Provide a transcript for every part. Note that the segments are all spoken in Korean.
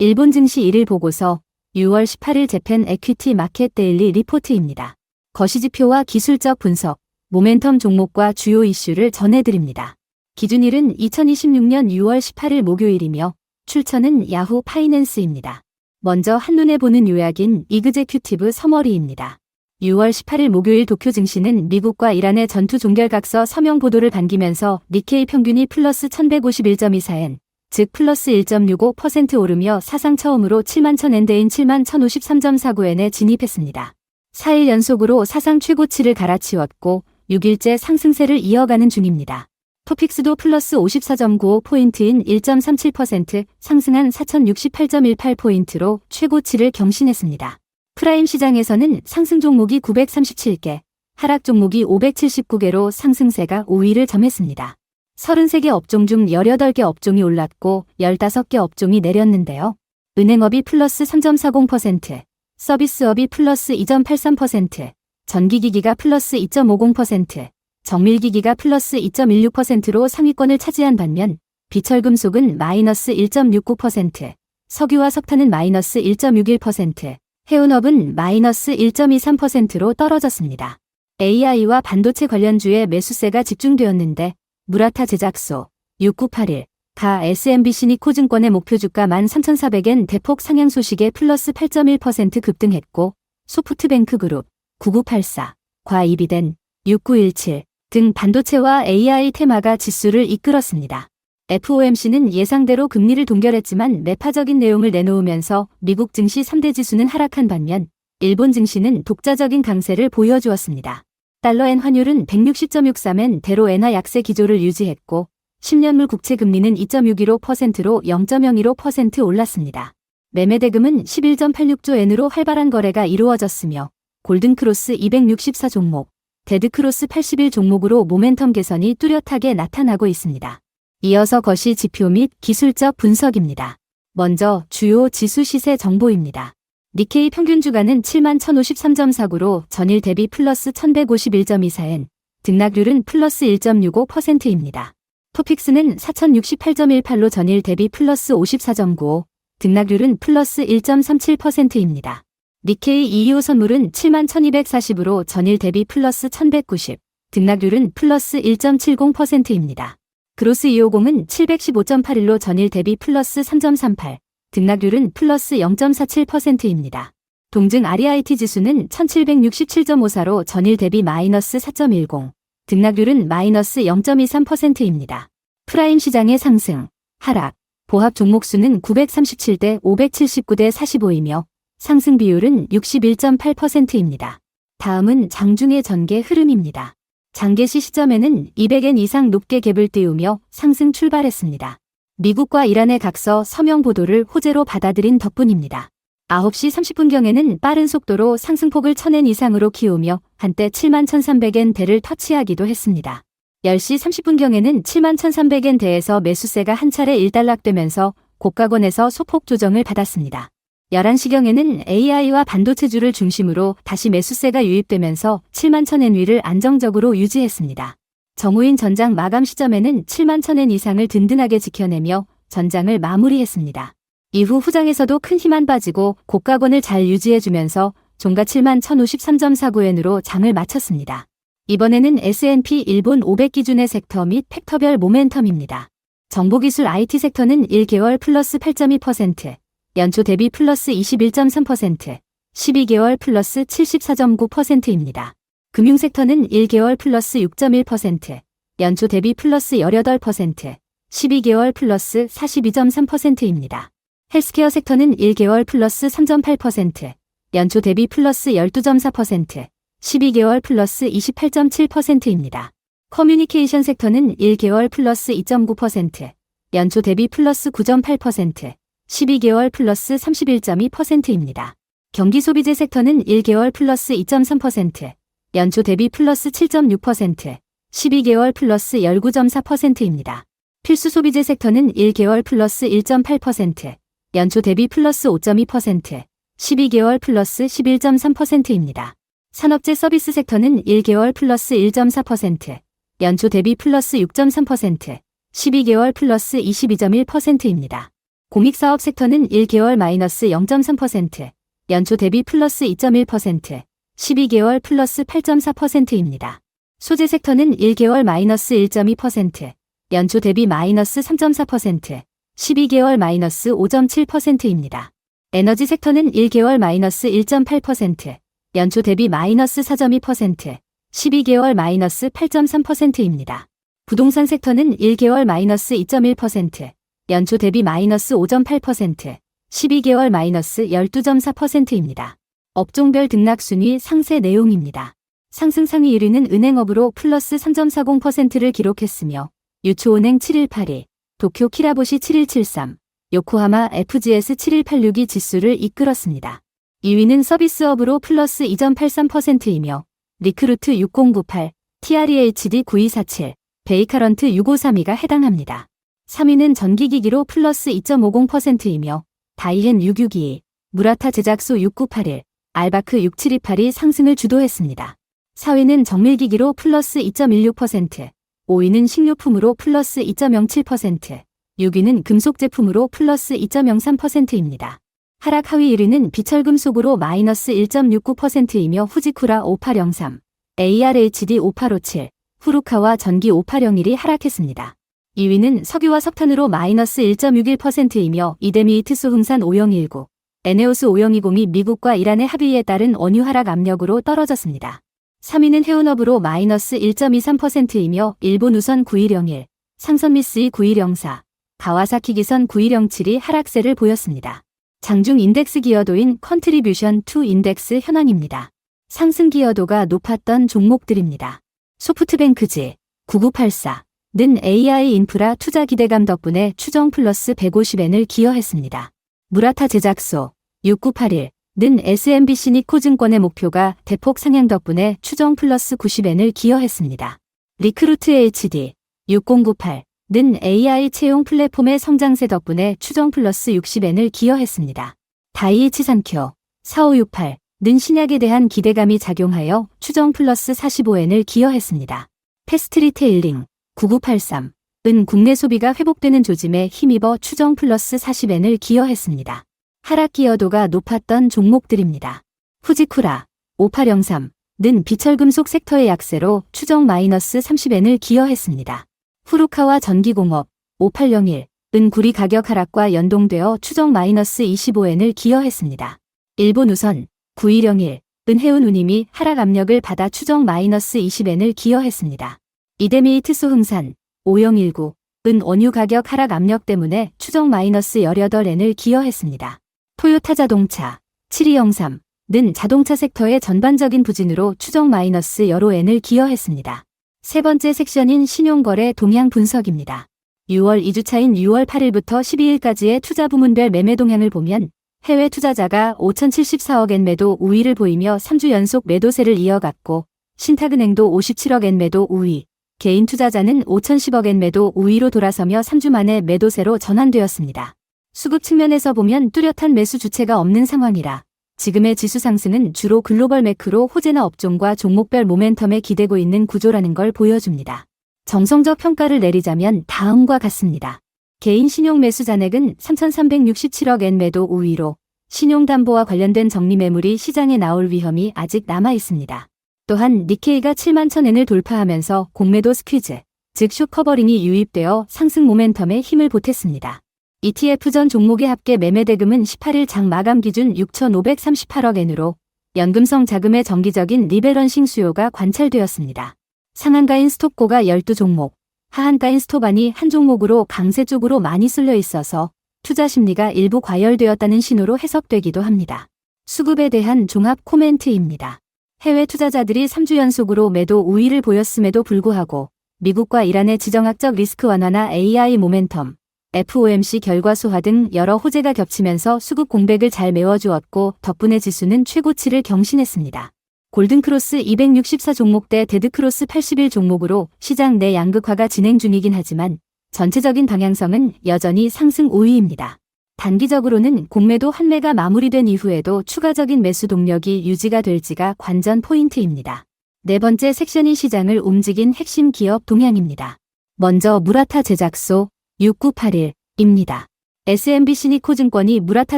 일본 증시 1일 보고서 6월 18일 재팬 에퀴티 마켓 데일리 리포트입니다. 거시지표와 기술적 분석, 모멘텀 종목과 주요 이슈를 전해드립니다. 기준일은 2026년 6월 18일 목요일이며 출처는 야후 파이낸스입니다. 먼저 한눈에 보는 요약인 이그제큐티브 서머리입니다. 6월 18일 목요일 도쿄 증시는 미국과 이란의 전투 종결각서 서명 보도를 반기면서 니케이 평균이 플러스 1151.24엔, 즉 플러스 1.65% 오르며 사상 처음으로 71,000엔대인 71,053.49엔에 진입했습니다. 4일 연속으로 사상 최고치를 갈아치웠고 6일째 상승세를 이어가는 중입니다. 토픽스도 플러스 54.95포인트인 1.37% 상승한 4,068.18포인트로 최고치를 경신했습니다. 프라임 시장에서는 상승 종목이 937개, 하락 종목이 579개로 상승세가 5위를 점했습니다. 33개 업종 중 18개 업종이 올랐고 15개 업종이 내렸는데요. 은행업이 플러스 3.40%, 서비스업이 플러스 2.83%, 전기기기가 플러스 2.50%, 정밀기기가 플러스 2.16%로 상위권을 차지한 반면 비철금속은 마이너스 1.69%, 석유와 석탄은 마이너스 1.61%, 해운업은 마이너스 1.23%로 떨어졌습니다. AI와 반도체 관련주의 매수세가 집중되었는데 무라타 제작소, 6981, 가 SMBC 니코증권의 목표주가 13,400엔 대폭 상향 소식에 플러스 8.1% 급등했고 소프트뱅크그룹, 9984, 과 이비덴, 6917 등 반도체와 AI 테마가 지수를 이끌었습니다. FOMC는 예상대로 금리를 동결했지만 매파적인 내용을 내놓으면서 미국 증시 3대 지수는 하락한 반면 일본 증시는 독자적인 강세를 보여주었습니다. 달러엔 환율은 160.63엔 대로 엔화 약세 기조를 유지했고 10년물 국채 금리는 2.615%로 0.015% 올랐습니다. 매매 대금은 11.86조 엔으로 활발한 거래가 이루어졌으며 골든크로스 264 종목, 데드크로스 81 종목으로 모멘텀 개선이 뚜렷하게 나타나고 있습니다. 이어서 거시 지표 및 기술적 분석입니다. 먼저 주요 지수 시세 정보입니다. 니케이 평균 주가는 71,053.49로 전일 대비 플러스 1,151.24엔, 등락률은 플러스 1.65%입니다. 토픽스는 4,068.18로 전일 대비 플러스 54.95, 등락률은 플러스 1.37%입니다. 니케이 225 선물은 71,240으로 전일 대비 플러스 1,190, 등락률은 플러스 1.70%입니다. 그로스 250은 715.81로 전일 대비 플러스 3.38, 등락률은 플러스 0.47%입니다. 동증 REIT 지수는 1767.54로 전일 대비 마이너스 4.10, 등락률은 마이너스 0.23%입니다. 프라임 시장의 상승, 하락, 보합 종목수는 937대 579대 45이며 상승 비율은 61.8%입니다. 다음은 장중의 전개 흐름입니다. 장개시 시점에는 200엔 이상 높게 갭을 띄우며 상승 출발했습니다. 미국과 이란의 각서 서명 보도를 호재로 받아들인 덕분입니다. 9시 30분경에는 빠른 속도로 상승폭을 1000엔 이상으로 키우며 한때 71,300엔대를 터치하기도 했습니다. 10시 30분경에는 71,300엔대에서 매수세가 한 차례 일단락되면서 고가권에서 소폭 조정을 받았습니다. 11시경에는 AI와 반도체주를 중심으로 다시 매수세가 유입되면서 71,000엔 위를 안정적으로 유지했습니다. 정우인 전장 마감 시점에는 71,000엔 이상을 든든하게 지켜내며 전장을 마무리했습니다. 이후 후장에서도 큰 힘 안 빠지고 고가권을 잘 유지해주면서 종가 71,053.49엔으로 장을 마쳤습니다. 이번에는 S&P 일본 500 기준의 섹터 및 팩터별 모멘텀입니다. 정보기술 IT 섹터는 1개월 플러스 8.2%, 연초 대비 플러스 21.3%, 12개월 플러스 74.9%입니다. 금융섹터는 1개월 플러스 6.1%, 연초 대비 플러스 18%, 12개월 플러스 42.3%입니다. 헬스케어 섹터는 1개월 플러스 3.8%, 연초 대비 플러스 12.4%, 12개월 플러스 28.7%입니다. 커뮤니케이션 섹터는 1개월 플러스 2.9%, 연초 대비 플러스 9.8%, 12개월 플러스 31.2%입니다. 경기소비재 섹터는 1개월 플러스 2.3%, 연초 대비 플러스 7.6%, 12개월 플러스 19.4%입니다. 필수소비재 섹터는 1개월 플러스 1.8%, 연초 대비 플러스 5.2%, 12개월 플러스 11.3%입니다. 산업재 서비스 섹터는 1개월 플러스 1.4%, 연초 대비 플러스 6.3%, 12개월 플러스 22.1%입니다. 공익사업 섹터는 1개월 마이너스 0.3%, 연초 대비 플러스 2.1%, 12개월 플러스 8.4%입니다. 소재 섹터는 1개월 마이너스 1.2%, 연초 대비 마이너스 3.4%, 12개월 마이너스 5.7%입니다. 에너지 섹터는 1개월 마이너스 1.8%, 연초 대비 마이너스 4.2%, 12개월 마이너스 8.3%입니다. 부동산 섹터는 1개월 마이너스 2.1%, 연초 대비 마이너스 5.8%, 12개월 마이너스 12.4%입니다. 업종별 등락 순위 상세 내용입니다. 상승 상위 1위는 은행업으로 플러스 3.40%를 기록했으며 유초은행 7182, 도쿄 키라보시 7173, 요코하마 FGS 7186이 지수를 이끌었습니다. 2위는 서비스업으로 플러스 2.83%이며 리크루트 6098, TREHD 9247, 베이카런트 6532가 해당합니다. 3위는 전기기기로 플러스 2.50%이며 다이헨 6622, 무라타 제작소 6981, 알바크 6728이 상승을 주도했습니다. 4위는 정밀기기로 플러스 2.16%, 5위는 식료품으로 플러스 2.07%, 6위는 금속제품으로 플러스 2.03%입니다. 하락 하위 1위는 비철금속으로 마이너스 1.69%이며 후지쿠라 5803, ARHD 5857, 후루카와 전기 5801이 하락했습니다. 2위는 석유와 석탄으로 마이너스 1.61%이며 이데미이트소 흥산 5019, 에네오스 5020이 미국과 이란의 합의에 따른 원유 하락 압력으로 떨어졌습니다. 3위는 해운업으로 마이너스 1.23%이며 일본 우선 9101, 상선미쓰이 9104, 가와사키 기선 9107이 하락세를 보였습니다. 장중 인덱스 기여도인 컨트리뷰션 투 인덱스 현황입니다. 상승 기여도가 높았던 종목들입니다. 소프트뱅크지 9984는 AI 인프라 투자 기대감 덕분에 추정 플러스 150엔을 기여했습니다. 무라타 제작소 6981는 SMBC 니코증권의 목표가 대폭 상향 덕분에 추정 플러스 90엔을 기여했습니다. 리크루트 HD 6098는 AI 채용 플랫폼의 성장세 덕분에 추정 플러스 60엔을 기여했습니다. 다이이치산쿄 4568는 신약에 대한 기대감이 작용하여 추정 플러스 45엔을 기여했습니다. 패스트리테일링 9983은 국내 소비가 회복되는 조짐에 힘입어 추정 플러스 40엔을 기여했습니다. 하락 기여도가 높았던 종목들입니다. 후지쿠라 5803는 비철금속 섹터의 약세로 추정 마이너스 30엔을 기여했습니다. 후루카와 전기공업 5801은 구리 가격 하락과 연동되어 추정 마이너스 25엔을 기여했습니다. 일본우선 9101은 해운운임이 하락 압력을 받아 추정 마이너스 20엔을 기여했습니다. 이데미이트소 흥산 5019은 원유 가격 하락 압력 때문에 추정 마이너스 18엔을 기여했습니다. 토요타 자동차 7203는 자동차 섹터의 전반적인 부진으로 추정 마이너스 15엔을 기여했습니다. 세 번째 섹션인 신용거래 동향 분석입니다. 6월 2주차인 6월 8일부터 12일까지의 투자 부문별 매매 동향을 보면 해외 투자자가 5,074억엔 매도 우위를 보이며 3주 연속 매도세를 이어갔고 신탁은행도 57억엔 매도 우위, 개인 투자자는 5,010억엔 매도 우위로 돌아서며 3주 만에 매도세로 전환되었습니다. 수급 측면에서 보면 뚜렷한 매수 주체가 없는 상황이라 지금의 지수 상승은 주로 글로벌 매크로 호재나 업종과 종목별 모멘텀에 기대고 있는 구조라는 걸 보여줍니다. 정성적 평가를 내리자면 다음과 같습니다. 개인 신용 매수 잔액은 3,367억엔 매도 우위로 신용담보와 관련된 정리 매물이 시장에 나올 위험이 아직 남아 있습니다. 또한 니케이가 7만 1,000엔을 돌파하면서 공매도 스퀴즈, 즉 숏커버링이 유입되어 상승 모멘텀에 힘을 보탰습니다. ETF 전 종목의 합계 매매 대금은 18일 장 마감 기준 6,538억엔으로 연금성 자금의 정기적인 리밸런싱 수요가 관찰되었습니다. 상한가인 스톱고가 12종목, 하한가인 스톱안이 한 종목으로 강세 쪽으로 많이 쓸려 있어서 투자 심리가 일부 과열되었다는 신호로 해석되기도 합니다. 수급에 대한 종합 코멘트입니다. 해외 투자자들이 3주 연속으로 매도 우위를 보였음에도 불구하고 미국과 이란의 지정학적 리스크 완화나 AI 모멘텀, FOMC 결과 소화 등 여러 호재가 겹치면서 수급 공백을 잘 메워주었고 덕분에 지수는 최고치를 경신했습니다. 골든크로스 264 종목 대 데드크로스 81 종목으로 시장 내 양극화가 진행 중이긴 하지만 전체적인 방향성은 여전히 상승 우위입니다. 단기적으로는 공매도 환매가 마무리된 이후에도 추가적인 매수 동력이 유지가 될지가 관전 포인트입니다. 네 번째 섹션인 시장을 움직인 핵심 기업 동향입니다. 먼저 무라타 제작소 6981입니다. SMBC니코증권이 무라타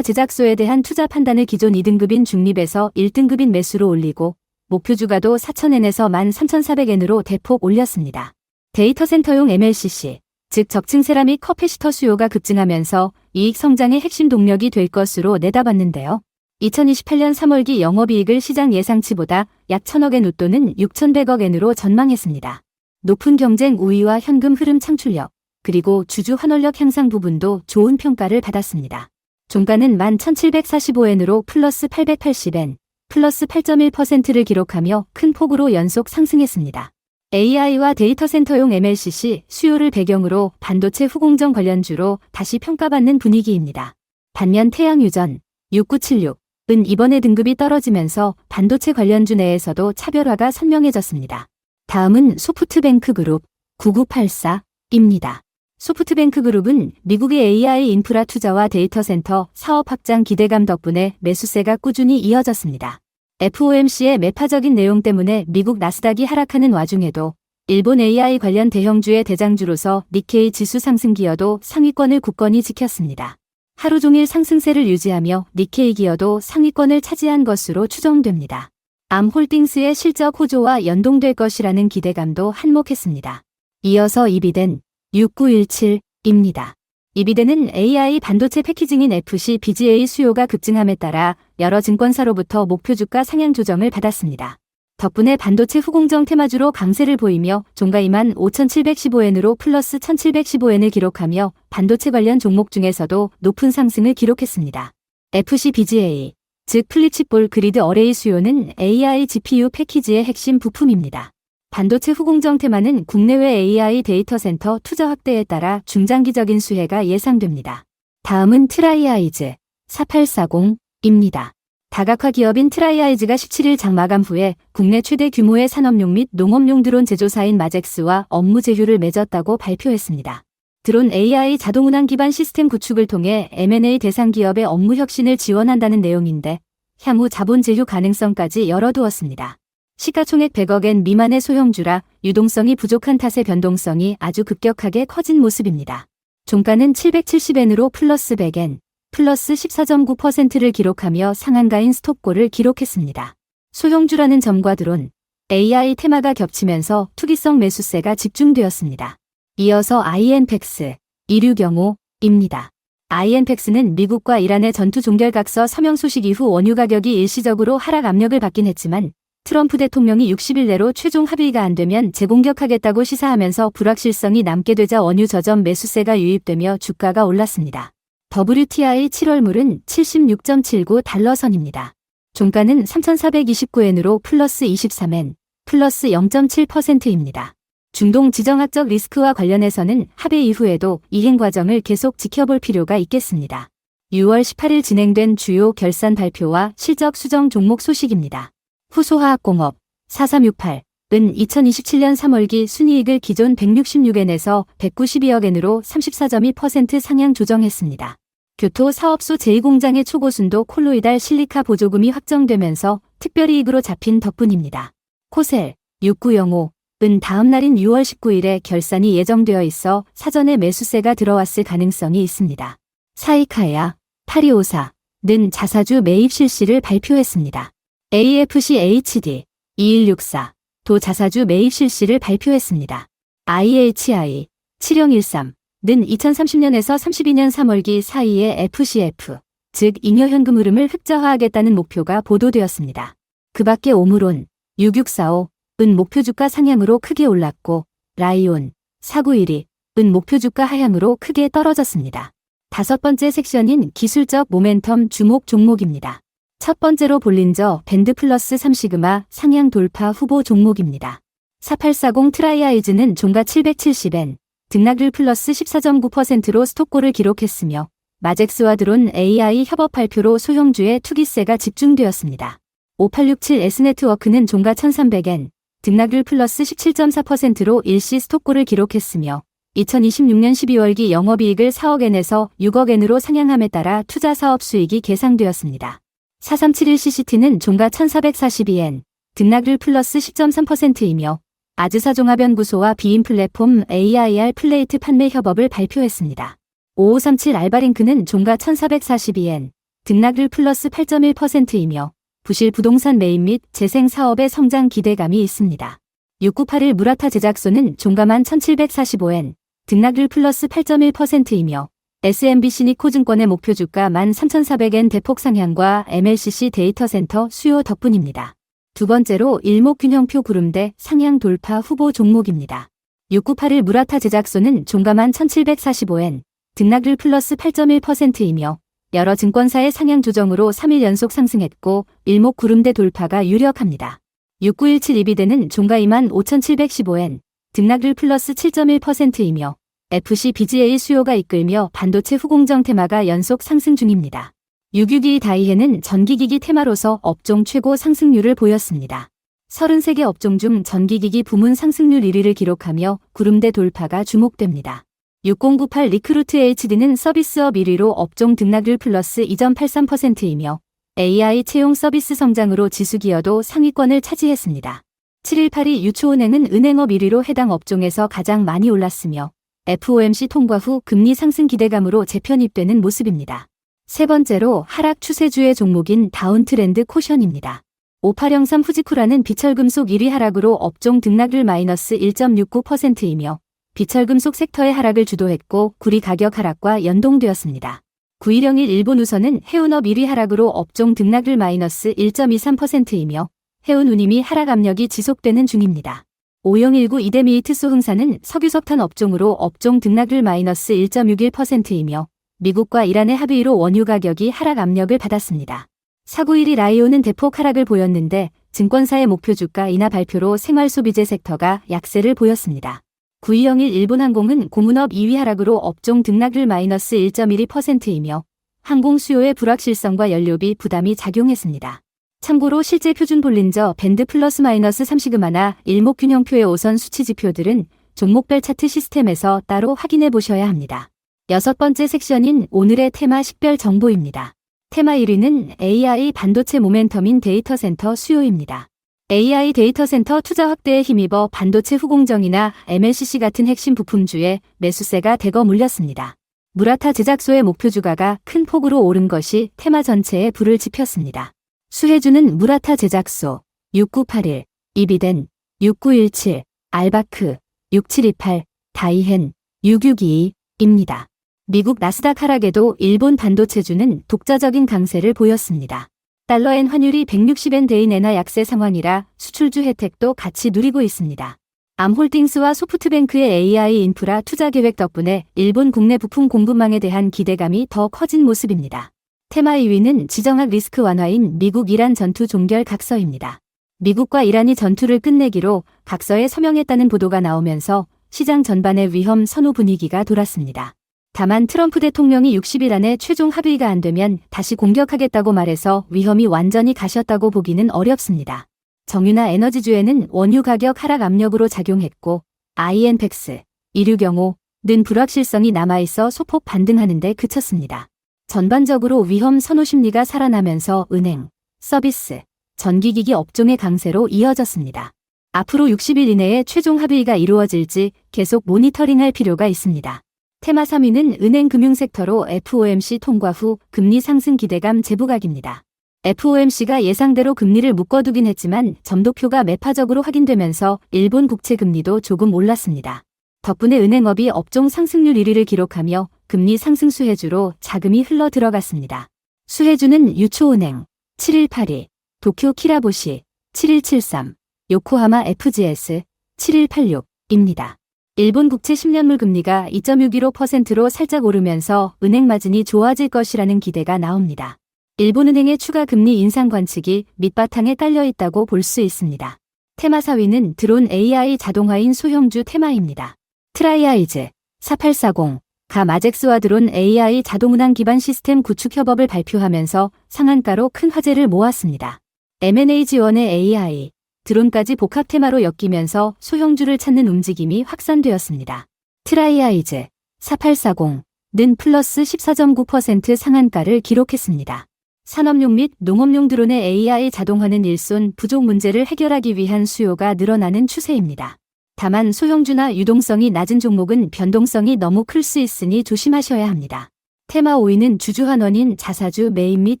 제작소에 대한 투자 판단을 기존 2등급인 중립에서 1등급인 매수로 올리고 목표 주가도 4,000엔에서 13,400엔으로 대폭 올렸습니다. 데이터 센터용 MLCC, 즉 적층 세라믹 커패시터 수요가 급증하면서 이익 성장의 핵심 동력이 될 것으로 내다봤는데요. 2028년 3월기 영업이익을 시장 예상치보다 약 1,000억엔 웃도는 6,100억엔으로 전망했습니다. 높은 경쟁 우위와 현금 흐름 창출력, 그리고 주주 환원력 향상 부분도 좋은 평가를 받았습니다. 종가는 11,745엔으로 플러스 880엔, 플러스 8.1%를 기록하며 큰 폭으로 연속 상승했습니다. AI와 데이터 센터용 MLCC 수요를 배경으로 반도체 후공정 관련주로 다시 평가받는 분위기입니다. 반면 태양유전 6976은 이번에 등급이 떨어지면서 반도체 관련주 내에서도 차별화가 선명해졌습니다. 다음은 소프트뱅크그룹 9984입니다. 소프트뱅크그룹은 미국의 AI 인프라 투자와 데이터 센터 사업 확장 기대감 덕분에 매수세가 꾸준히 이어졌습니다. FOMC의 매파적인 내용 때문에 미국 나스닥이 하락하는 와중에도 일본 AI 관련 대형주의 대장주로서 니케이 지수 상승 기어도 상위권을 굳건히 지켰습니다. 하루 종일 상승세를 유지하며 니케이 기어도 상위권을 차지한 것으로 추정됩니다. 암홀딩스의 실적 호조와 연동될 것이라는 기대감도 한몫했습니다. 이어서 이비덴 6917입니다. 이비덴은 AI 반도체 패키징인 FCBGA 수요가 급증함에 따라 여러 증권사로부터 목표 주가 상향 조정을 받았습니다. 덕분에 반도체 후공정 테마주로 강세를 보이며 종가 25,715엔으로 플러스 1,715엔을 기록하며 반도체 관련 종목 중에서도 높은 상승을 기록했습니다. FCBGA, 즉 플립칩볼 그리드 어레이 수요는 AI GPU 패키지의 핵심 부품입니다. 반도체 후공정 테마는 국내외 AI 데이터 센터 투자 확대에 따라 중장기적인 수혜가 예상됩니다. 다음은 트라이아이즈 4840입니다. 다각화 기업인 트라이아이즈가 17일 장마감 후에 국내 최대 규모의 산업용 및 농업용 드론 제조사인 마젝스와 업무 제휴를 맺었다고 발표했습니다. 드론 AI 자동운항 기반 시스템 구축을 통해 M&A 대상 기업의 업무 혁신을 지원한다는 내용인데 향후 자본 제휴 가능성까지 열어두었습니다. 시가총액 100억엔 미만의 소형주라 유동성이 부족한 탓에 변동성이 아주 급격하게 커진 모습입니다. 종가는 770엔으로 플러스 100엔, 플러스 14.9%를 기록하며 상한가인 스톱골을 기록했습니다. 소형주라는 점과 드론, AI 테마가 겹치면서 투기성 매수세가 집중되었습니다. 이어서 INPEX 2605입니다. INPEX는 미국과 이란의 전투 종결각서 서명 소식 이후 원유 가격이 일시적으로 하락 압력을 받긴 했지만 트럼프 대통령이 60일 내로 최종 합의가 안 되면 재공격하겠다고 시사하면서 불확실성이 남게 되자 원유 저점 매수세가 유입되며 주가가 올랐습니다. WTI 7월물은 76.79달러 선입니다. 종가는 3,429엔으로 플러스 23엔, 플러스 0.7%입니다. 중동 지정학적 리스크와 관련해서는 합의 이후에도 이행 과정을 계속 지켜볼 필요가 있겠습니다. 6월 18일 진행된 주요 결산 발표와 실적 수정 종목 소식입니다. 후소화학공업 4368은 2027년 3월기 순이익을 기존 166엔에서 192억엔으로 34.2% 상향 조정했습니다. 교토 사업소 제2공장의 초고순도 콜로이달 실리카 보조금이 확정되면서 특별이익으로 잡힌 덕분입니다. 코셀 6905은 다음 날인 6월 19일에 결산이 예정되어 있어 사전에 매수세가 들어왔을 가능성이 있습니다. 사이카야 8254는 자사주 매입 실시를 발표했습니다. AFCHD 2164도 자사주 매입 실시를 발표했습니다. IHI 7013는 2030년에서 32년 3월기 사이에 FCF, 즉 잉여 현금 흐름을 흑자화하겠다는 목표가 보도되었습니다. 그 밖에 오므론 6645은 목표 주가 상향으로 크게 올랐고 라이온 4912은 목표 주가 하향으로 크게 떨어졌습니다. 다섯 번째 섹션인 기술적 모멘텀 주목 종목입니다. 첫 번째로 볼린저 밴드 플러스 3시그마 상향 돌파 후보 종목입니다. 4840 트라이아이즈는 종가 770엔, 등락률 플러스 14.9%로 스톱골을 기록했으며 마젝스와 드론 AI 협업 발표로 소형주의 투기세가 집중되었습니다. 5867 S네트워크는 종가 1300엔, 등락률 플러스 17.4%로 일시 스톱골을 기록했으며 2026년 12월기 영업이익을 4억엔에서 6억엔으로 상향함에 따라 투자 사업 수익이 계상되었습니다. 4371CCT는 종가 1442엔, 등락률 플러스 10.3%이며 아즈사 종합연구소와 비인 플랫폼 AIR 플레이트 판매 협업을 발표했습니다. 5537 알바링크는 종가 1442엔, 등락률 플러스 8.1%이며 부실 부동산 매입 및 재생 사업의 성장 기대감이 있습니다. 6981 무라타 제작소는 종가만 1745엔, 등락률 플러스 8.1%이며 SMBC 니코증권의 목표 주가 13,400엔 대폭 상향과 MLCC 데이터 센터 수요 덕분입니다. 두 번째로 일목균형표 구름대 상향 돌파 후보 종목입니다. 6981 무라타 제작소는 종가만 1745엔, 등락률 플러스 8.1%이며 여러 증권사의 상향 조정으로 3일 연속 상승했고 일목 구름대 돌파가 유력합니다. 6917 이비대는 종가 25,715엔, 등락률 플러스 7.1%이며 FC BGA 수요가 이끌며 반도체 후공정 테마가 연속 상승 중입니다. 6622 다이해는 전기기기 테마로서 업종 최고 상승률을 보였습니다. 33개 업종 중 전기기기 부문 상승률 1위를 기록하며 구름대 돌파가 주목됩니다. 6098 리크루트 HD는 서비스업 1위로 업종 등락률 플러스 2.83%이며 AI 채용 서비스 성장으로 지수기여도 상위권을 차지했습니다. 7182 유초은행은 은행업 1위로 해당 업종에서 가장 많이 올랐으며 FOMC 통과 후 금리 상승 기대감으로 재편입되는 모습입니다. 세 번째로 하락 추세주의 종목인 다운트렌드 코션입니다. 5803 후지쿠라는 비철금속 1위 하락으로 업종 등락률 마이너스 1.69%이며 비철금속 섹터의 하락을 주도했고 구리 가격 하락과 연동되었습니다. 9101 일본우선은 해운업 1위 하락으로 업종 등락률 마이너스 1.23%이며 해운 운임이 하락 압력이 지속되는 중입니다. 5019 이데미이트소 흥사는 석유석탄 업종으로 업종 등락률 마이너스 1.61%이며 미국과 이란의 합의로 원유 가격이 하락 압력을 받았습니다. 4912 라이온은 대폭 하락을 보였는데 증권사의 목표 주가 인하 발표로 생활소비재 섹터가 약세를 보였습니다. 9201 일본항공은 공운업 2위 하락으로 업종 등락률 마이너스 1.12%이며 항공 수요의 불확실성과 연료비 부담이 작용했습니다. 참고로 실제 표준 볼린저 밴드 플러스 마이너스 3시그마나 일목균형표의 5선 수치 지표들은 종목별 차트 시스템에서 따로 확인해 보셔야 합니다. 여섯 번째 섹션인 오늘의 테마 식별 정보입니다. 테마 1위는 AI 반도체 모멘텀인 데이터 센터 수요입니다. AI 데이터 센터 투자 확대에 힘입어 반도체 후공정이나 MLCC 같은 핵심 부품주에 매수세가 대거 몰렸습니다. 무라타 제작소의 목표 주가가 큰 폭으로 오른 것이 테마 전체에 불을 지폈습니다. 수혜주는 무라타 제작소, 6981, 이비덴, 6917, 알바크, 6728, 다이헨, 6622입니다. 미국 나스닥 하락에도 일본 반도체주는 독자적인 강세를 보였습니다. 달러엔 환율이 160엔 대인 엔화 약세 상황이라 수출주 혜택도 같이 누리고 있습니다. 암홀딩스와 소프트뱅크의 AI 인프라 투자 계획 덕분에 일본 국내 부품 공급망에 대한 기대감이 더 커진 모습입니다. 테마 2위는 지정학 리스크 완화인 미국 이란 전투 종결 각서입니다. 미국과 이란이 전투를 끝내기로 각서에 서명했다는 보도가 나오면서 시장 전반의 위험 선호 분위기가 돌았습니다. 다만 트럼프 대통령이 60일 안에 최종 합의가 안 되면 다시 공격하겠다고 말해서 위험이 완전히 가셨다고 보기는 어렵습니다. 정유나 에너지주에는 원유 가격 하락 압력으로 작용했고 INPEX, 이류경호는 불확실성이 남아있어 소폭 반등하는 데 그쳤습니다. 전반적으로 위험 선호 심리가 살아나면서 은행, 서비스, 전기기기 업종의 강세로 이어졌습니다. 앞으로 60일 이내에 최종 합의가 이루어질지 계속 모니터링할 필요가 있습니다. 테마 3위는 은행 금융 섹터로 FOMC 통과 후 금리 상승 기대감 재부각입니다. FOMC가 예상대로 금리를 묶어두긴 했지만 점도표가 매파적으로 확인되면서 일본 국채 금리도 조금 올랐습니다. 덕분에 은행업이 업종 상승률 1위를 기록하며 금리 상승 수혜주로 자금이 흘러 들어갔습니다. 수혜주는 유초은행, 7182, 도쿄 키라보시, 7173, 요코하마 FGS, 7186입니다. 일본 국채 10년물 금리가 2.615%로 살짝 오르면서 은행 마진이 좋아질 것이라는 기대가 나옵니다. 일본은행의 추가 금리 인상 관측이 밑바탕에 깔려 있다고 볼 수 있습니다. 테마 4위는 드론 AI 자동화인 소형주 테마입니다. 트라이아이즈, 4840, 가 마젝스와 드론 AI 자동운항 기반 시스템 구축 협업을 발표하면서 상한가로 큰 화제를 모았습니다. M&A 지원의 AI, 드론까지 복합 테마로 엮이면서 소형주를 찾는 움직임이 확산되었습니다. 트라이아이즈, 4840는 플러스 14.9% 상한가를 기록했습니다. 산업용 및 농업용 드론의 AI 자동화는 일손 부족 문제를 해결하기 위한 수요가 늘어나는 추세입니다. 다만 소형주나 유동성이 낮은 종목은 변동성이 너무 클 수 있으니 조심하셔야 합니다. 테마 5위는 주주환원인 자사주 매입 및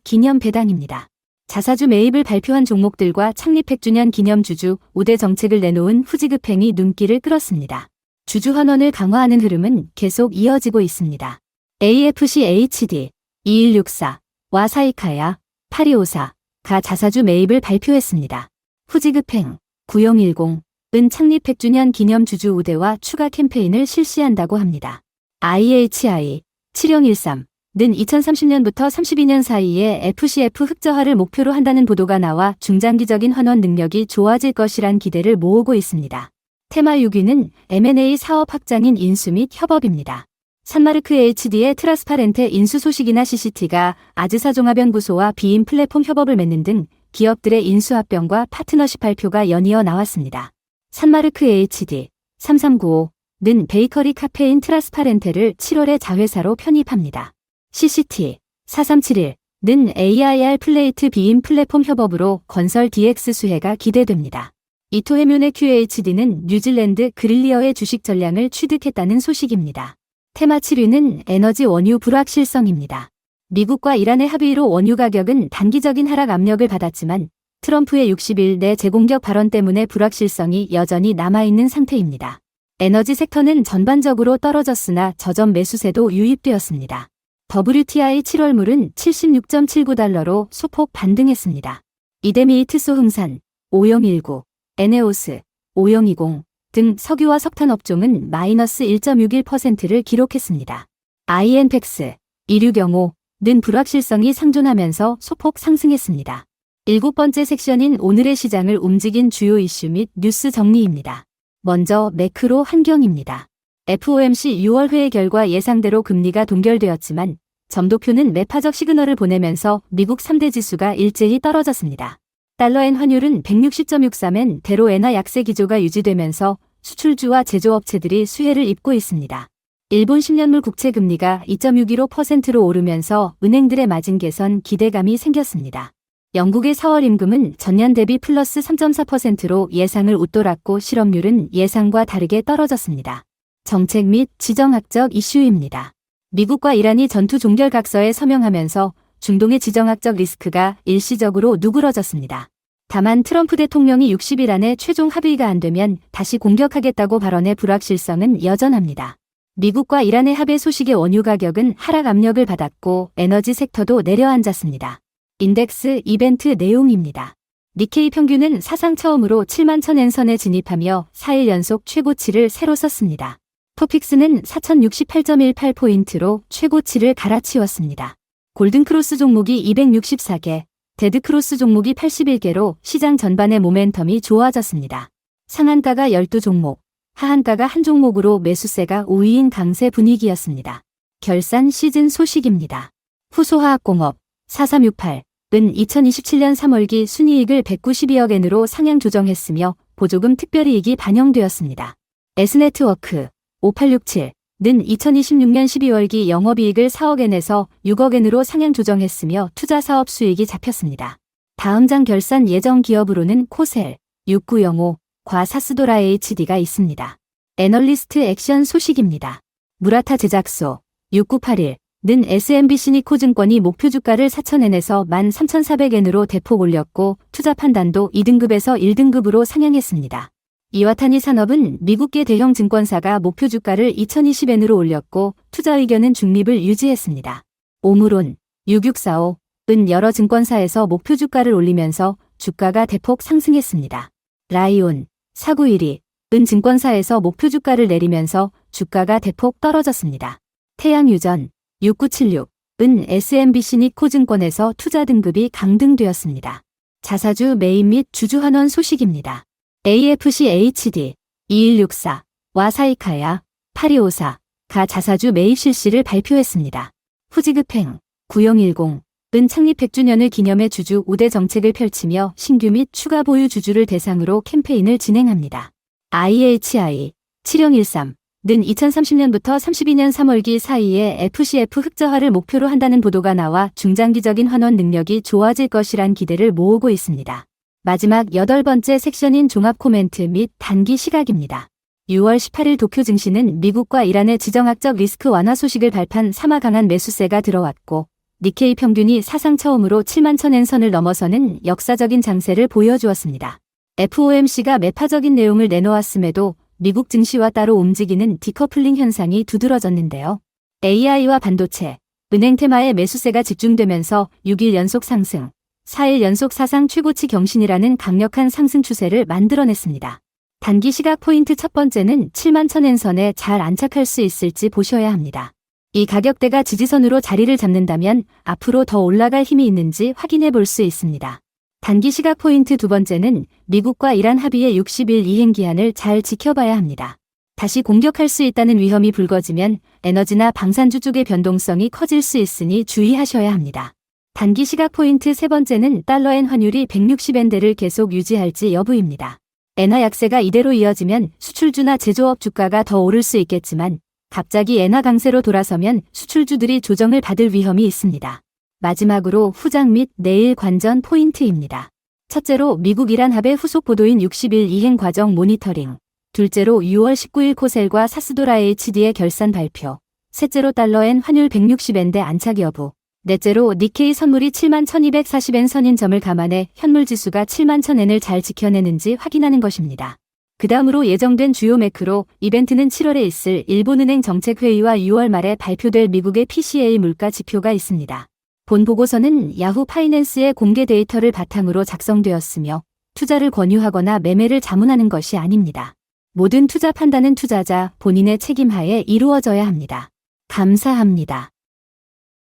기념 배당입니다. 자사주 매입을 발표한 종목들과 창립 100주년 기념 주주 우대 정책을 내놓은 후지급행이 눈길을 끌었습니다. 주주환원을 강화하는 흐름은 계속 이어지고 있습니다. AFC-HD, 2164, 와사이카야, 8254가 자사주 매입을 발표했습니다. 후지급행, 9010은 창립 100주년 기념 주주 우대와 추가 캠페인을 실시한다고 합니다. IHI, 7013는 2030년부터 32년 사이에 FCF 흑자화를 목표로 한다는 보도가 나와 중장기적인 환원 능력이 좋아질 것이란 기대를 모으고 있습니다. 테마 6위는 M&A 사업 확장인 인수 및 협업입니다. 산마르크 HD의 트라스파렌테 인수 소식이나 CCT가 아즈사 종합연구소와 비인 플랫폼 협업을 맺는 등 기업들의 인수합병과 파트너십 발표가 연이어 나왔습니다. 산마르크 HD 3395는 베이커리 카페인 트라스파렌테를 7월에 자회사로 편입합니다. CCT 4371는 AIR 플레이트 비인 플랫폼 협업으로 건설 DX 수혜가 기대됩니다. 이토해뮨의 QHD는 뉴질랜드 그릴리어의 주식 전량을 취득했다는 소식입니다. 테마 7위는 에너지 원유 불확실성입니다. 미국과 이란의 합의로 원유 가격은 단기적인 하락 압력을 받았지만 트럼프의 60일 내 재공격 발언 때문에 불확실성이 여전히 남아있는 상태입니다. 에너지 섹터는 전반적으로 떨어졌으나 저점 매수세도 유입되었습니다. WTI 7월물은 76.79달러로 소폭 반등했습니다. 이데미이트소 흥산, 5019, 에네오스, 5020 등 석유와 석탄 업종은 마이너스 1.61%를 기록했습니다. INPEX, 2605는 불확실성이 상존하면서 소폭 상승했습니다. 7번째 섹션인 오늘의 시장을 움직인 주요 이슈 및 뉴스 정리입니다. 먼저 매크로 환경입니다. FOMC 6월 회의 결과 예상대로 금리가 동결되었지만 점도표는 매파적 시그널을 보내면서 미국 3대 지수가 일제히 떨어졌습니다. 달러엔 환율은 160.63엔 대로 엔화 약세 기조가 유지되면서 수출주와 제조업체들이 수혜를 입고 있습니다. 일본 10년물 국채 금리가 2.615%로 오르면서 은행들의 마진 개선 기대감이 생겼습니다. 영국의 4월 임금은 전년 대비 플러스 3.4%로 예상을 웃돌았고 실업률은 예상과 다르게 떨어졌습니다. 정책 및 지정학적 이슈입니다. 미국과 이란이 전투 종결 각서에 서명하면서 중동의 지정학적 리스크가 일시적으로 누그러졌습니다. 다만 트럼프 대통령이 60일 안에 최종 합의가 안 되면 다시 공격하겠다고 발언해 불확실성은 여전합니다. 미국과 이란의 합의 소식에 원유 가격은 하락 압력을 받았고 에너지 섹터도 내려앉았습니다. 인덱스 이벤트 내용입니다. 니케이 평균은 사상 처음으로 7만 1000엔 선에 진입하며 4일 연속 최고치를 새로 썼습니다. 토픽스는 4068.18포인트로 최고치를 갈아치웠습니다. 골든크로스 종목이 264개, 데드크로스 종목이 81개로 시장 전반의 모멘텀이 좋아졌습니다. 상한가가 12종목, 하한가가 한 종목으로 매수세가 5위인 강세 분위기였습니다. 결산 시즌 소식입니다. 후소화학공업 4368은 2027년 3월기 순이익을 192억엔으로 상향 조정했으며 보조금 특별이익이 반영되었습니다. S네트워크 5867는 2026년 12월기 영업이익을 4억엔에서 6억엔으로 상향 조정했으며 투자 사업 수익이 잡혔습니다. 다음 장 결산 예정 기업으로는 코셀 6905과 사스도라 HD가 있습니다. 애널리스트 액션 소식입니다. 무라타 제작소 6981는 SMBC니코 증권이 목표 주가를 4,000엔에서 13,400엔으로 대폭 올렸고 투자 판단도 2등급에서 1등급으로 상향했습니다. 이와타니 산업은 미국계 대형 증권사가 목표 주가를 2020엔으로 올렸고 투자 의견은 중립을 유지했습니다. 오므론 6645은 여러 증권사에서 목표 주가를 올리면서 주가가 대폭 상승했습니다. 라이온 4912은 증권사에서 목표 주가를 내리면서 주가가 대폭 떨어졌습니다. 태양유전 6976은 SMBC니코 증권에서 투자 등급이 강등되었습니다. 자사주 매입 및 주주 환원 소식입니다. AFC-HD 2164, 와사이카야 8254가 자사주 매입 실시를 발표했습니다. 후지급행 9010은 창립 100주년을 기념해 주주 우대 정책을 펼치며 신규 및 추가 보유 주주를 대상으로 캠페인을 진행합니다. IHI 7013는 2030년부터 32년 3월기 사이에 FCF 흑자화를 목표로 한다는 보도가 나와 중장기적인 환원 능력이 좋아질 것이란 기대를 모으고 있습니다. 마지막 8번째 섹션인 종합 코멘트 및 단기 시각입니다. 6월 18일 도쿄 증시는 미국과 이란의 지정학적 리스크 완화 소식을 발판 삼아 강한 매수세가 들어왔고 니케이 평균이 사상 처음으로 71,000엔 선을 넘어서는 역사적인 장세를 보여주었습니다. FOMC가 매파적인 내용을 내놓았음에도 미국 증시와 따로 움직이는 디커플링 현상이 두드러졌는데요. AI와 반도체, 은행 테마에 매수세가 집중되면서 6일 연속 상승, 4일 연속 사상 최고치 경신이라는 강력한 상승 추세를 만들어냈습니다. 단기 시각 포인트 첫 번째는 71,000엔 선에 잘 안착할 수 있을지 보셔야 합니다. 이 가격대가 지지선으로 자리를 잡는다면 앞으로 더 올라갈 힘이 있는지 확인해 볼 수 있습니다. 단기 시각 포인트 두 번째는 미국과 이란 합의의 60일 이행 기한을 잘 지켜봐야 합니다. 다시 공격할 수 있다는 위험이 불거지면 에너지나 방산주 쪽의 변동성이 커질 수 있으니 주의하셔야 합니다. 단기 시각 포인트 세 번째는 달러엔 환율이 160엔대를 계속 유지할지 여부입니다. 엔화 약세가 이대로 이어지면 수출주나 제조업 주가가 더 오를 수 있겠지만 갑자기 엔화 강세로 돌아서면 수출주들이 조정을 받을 위험이 있습니다. 마지막으로 후장 및 내일 관전 포인트입니다. 첫째로 미국 이란 합의 후속 보도인 60일 이행 과정 모니터링. 둘째로 6월 19일 코셀과 사스도라 HD의 결산 발표. 셋째로 달러엔 환율 160엔대 안착 여부. 넷째로 니케이 선물이 71,240엔 선인 점을 감안해 현물 지수가 71,000엔을 잘 지켜내는지 확인하는 것입니다. 그 다음으로 예정된 주요 매크로 이벤트는 7월에 있을 일본은행 정책회의와 6월 말에 발표될 미국의 PCA 물가 지표가 있습니다. 본 보고서는 야후 파이낸스의 공개 데이터를 바탕으로 작성되었으며 투자를 권유하거나 매매를 자문하는 것이 아닙니다. 모든 투자 판단은 투자자 본인의 책임하에 이루어져야 합니다. 감사합니다.